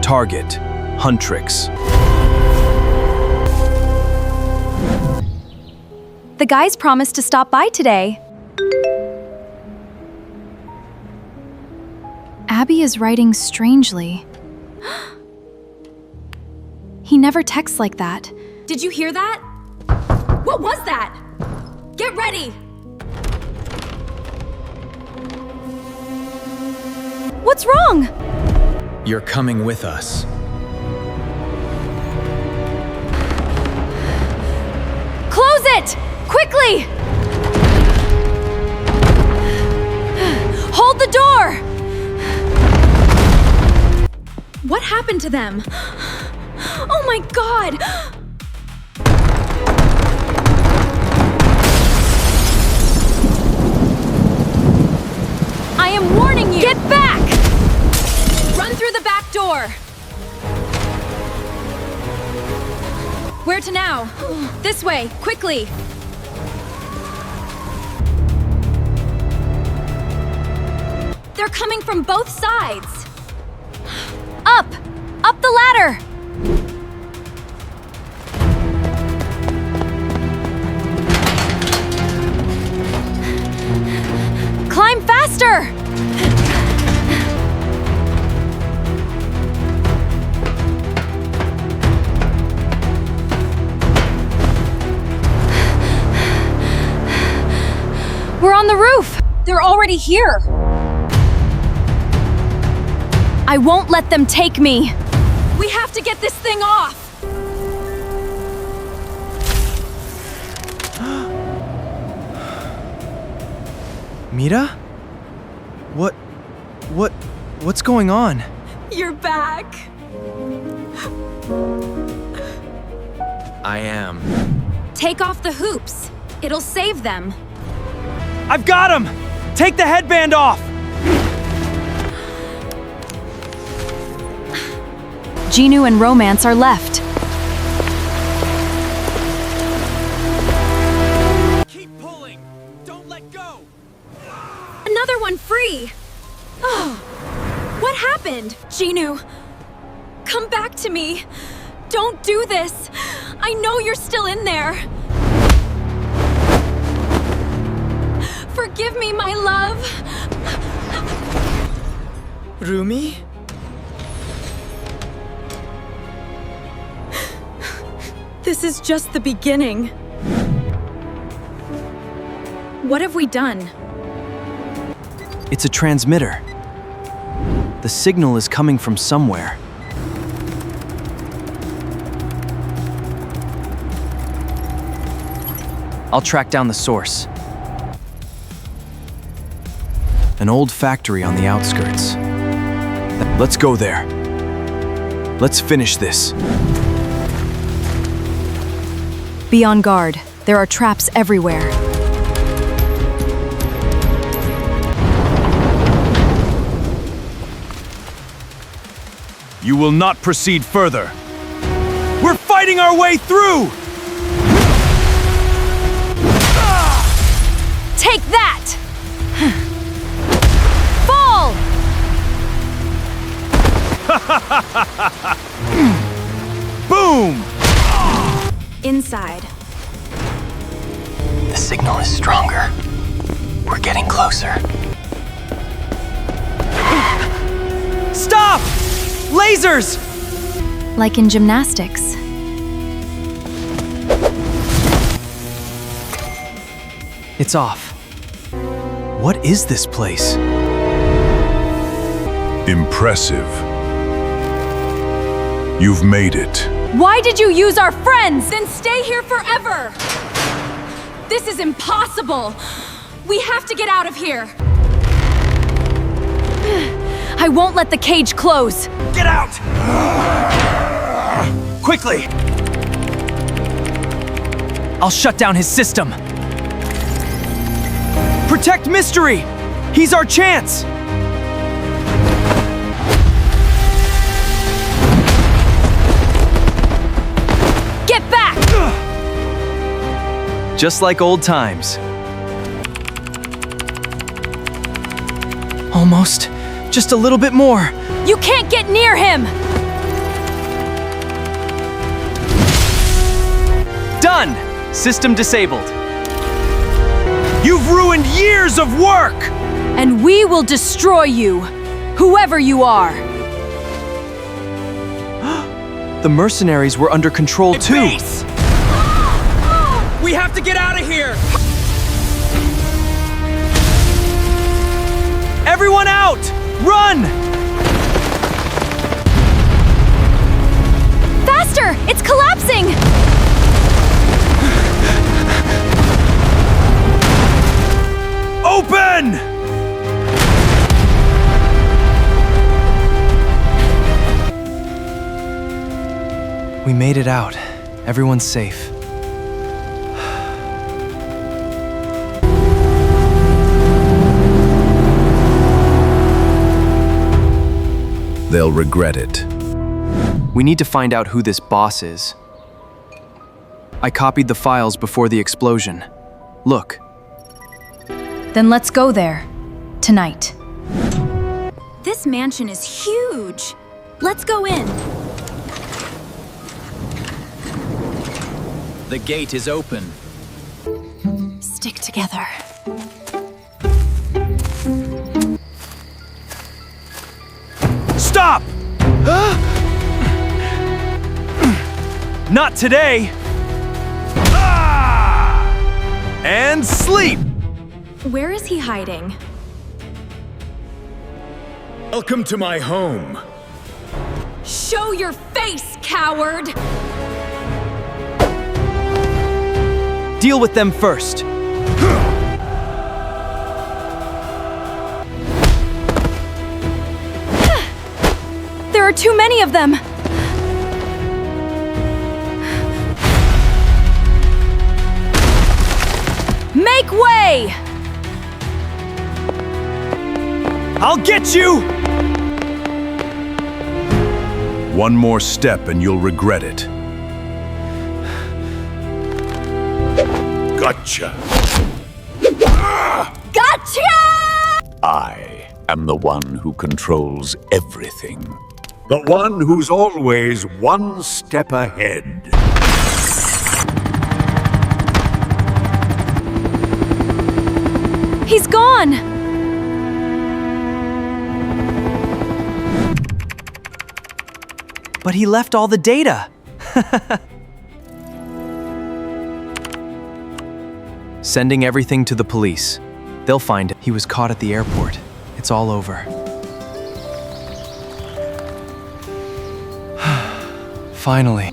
Target, Huntrix. The guys promised to stop by today. Abby is writing strangely. He never texts like that. Did you hear that? What was that? Get ready! What's wrong? You're coming with us. Close it! Quickly! Hold the door! What happened to them? Oh my god! I am warning you! Get back! Run through the back door! Where to now? This way, quickly! They're coming from both sides! Up! Up the ladder! Climb faster! We're on the roof! They're already here! I won't let them take me! We have to get this thing off! Mira? What's going on? You're back! I am. Take off the hoops. It'll save them. I've got him! Take the headband off! Jinu and Romance are left. Keep pulling! Don't let go! Another one free! Oh, what happened? Jinu, come back to me. Don't do this. I know you're still in there. Forgive me, my love. Rumi? This is just the beginning. What have we done? It's a transmitter. The signal is coming from somewhere. I'll track down the source. An old factory on the outskirts. Let's go there. Let's finish this. Be on guard. There are traps everywhere. You will not proceed further. We're fighting our way through! Take that! Fall! Boom! Inside. The signal is stronger. We're getting closer. Stop! Lasers! Like in gymnastics. It's off. What is this place? Impressive. You've made it. Why did you use our friends? Then stay here forever! This is impossible! We have to get out of here! I won't let the cage close. Get out! Quickly! I'll shut down his system. Protect Mystery! He's our chance! Get back! Just like old times. Almost. Just a little bit more. You can't get near him! Done! System disabled. You've ruined years of work! And we will destroy you, whoever you are. The mercenaries were under control too. Base! We have to get out of here! Everyone out! Run! Faster! It's collapsing! Open! We made it out. Everyone's safe. They'll regret it. We need to find out who this boss is. I copied the files before the explosion. Look. Then let's go there. Tonight. This mansion is huge. Let's go in. The gate is open. Stick together. Stop! Not today! Ah! And sleep! Where is he hiding? Welcome to my home. Show your face, coward! Deal with them first. There are too many of them! Make way! I'll get you! One more step and you'll regret it. Gotcha! Gotcha! I am the one who controls everything. The one who's always one step ahead. He's gone! But he left all the data. Sending everything to the police. They'll find it. He was caught at the airport. It's all over. Finally.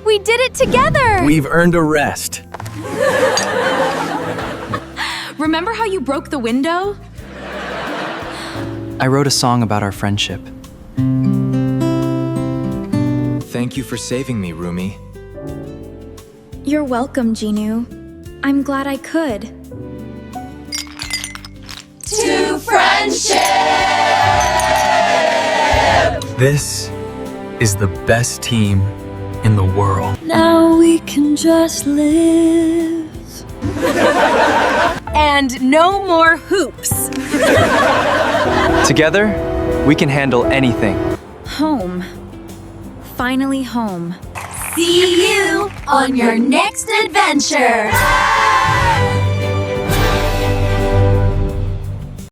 We did it together! We've earned a rest. Remember how you broke the window? I wrote a song about our friendship. Thank you for saving me, Rumi. You're welcome, Jinu. I'm glad I could. To friendship! This is the best team in the world. Now we can just live. And no more hoops! Together, we can handle anything. Home. Finally home. See you on your next adventure.